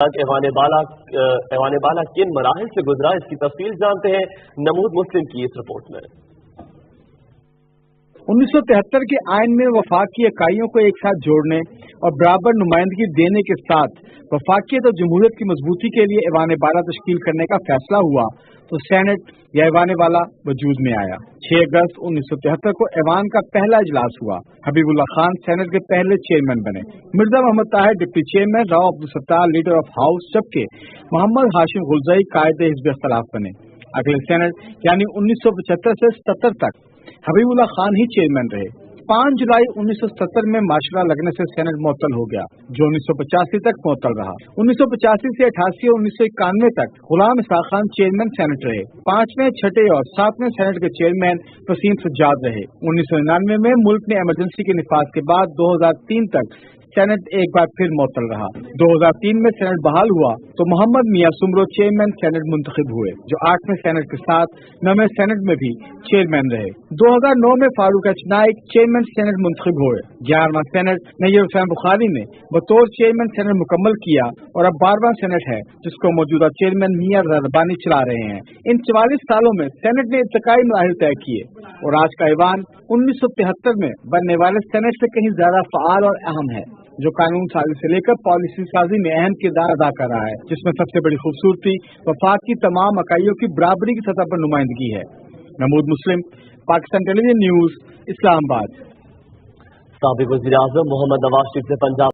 ایوان بالا کن مراحل سے گزرا، اس کی تفصیل جانتے ہیں نمود مسلم کی اس رپورٹ میں۔ 1973 کے آئین میں وفاق کی اکائیوں کو ایک ساتھ جوڑنے اور برابر نمائندگی دینے کے ساتھ وفاقیت اور جمہوریت کی مضبوطی کے لیے ایوان بالا تشکیل کرنے کا فیصلہ ہوا تو سینٹ یا ایوان بالا وجود میں آیا۔ 6 اگست 1973 کو ایوان کا پہلا اجلاس ہوا۔ حبیب اللہ خان سینٹ کے پہلے چیئرمین بنے، Mirza Muhammad Tahir deputy chairman, Rao Abdul Sattar leader of house, جبکہ محمد ہاشم غلزئی قائد حزب اختلاف بنے۔ اگلے سینٹ یعنی 1975 سے 77 تک حبیب اللہ خان ہی چیئرمین رہے۔ 5 جولائی 1970 میں معاشرہ لگنے سے سینٹ معطل ہو گیا، جو 1985 تک معطل رہا۔ 1985 سے 88 اور 1991 تک غلام اسحاق خان چیئرمین سینٹ رہے۔ 5ویں، 6ٹھے اور 7ویں سینٹ کے چیئرمین وسیم سجاد رہے۔ 1999 میں ملک نے ایمرجنسی کے نفاذ کے بعد 2003 تک سینٹ ایک بار پھر معطل رہا۔ 2003 میں سینٹ بحال ہوا تو محمد میاں سمرو چیئرمین سینٹ منتخب ہوئے، جو 8ویں سینٹ کے ساتھ 9ویں سینٹ میں بھی چیئرمین رہے۔ 2009 میں فاروق ایچ نائک چیئرمین سینٹ منتخب ہوئے۔ 11واں سینٹ نیر حسین بخاری نے بطور چیئرمین سینٹ مکمل کیا اور اب 12واں سینٹ ہے، جس کو موجودہ چیئرمین میاں رضا ربانی چلا رہے ہیں۔ ان 44 سالوں میں سینٹ نے ارتقائی مراحل طے کیے اور آج کا ایوان 1973 میں بننے والے سینٹ سے کہیں زیادہ فعال اور اہم ہے، جو قانون سازی سے لے کر پالیسی سازی میں اہم کردار ادا کر رہا ہے، جس میں سب سے بڑی خوبصورتی وفاق کی تمام اکائیوں کی برابری کی سطح پر نمائندگی ہے۔ نمود مسلم، پاکستان ٹیلی ویژن نیوز، اسلام آباد۔ سابق وزیر اعظم محمد نواز شریف سے پنجاب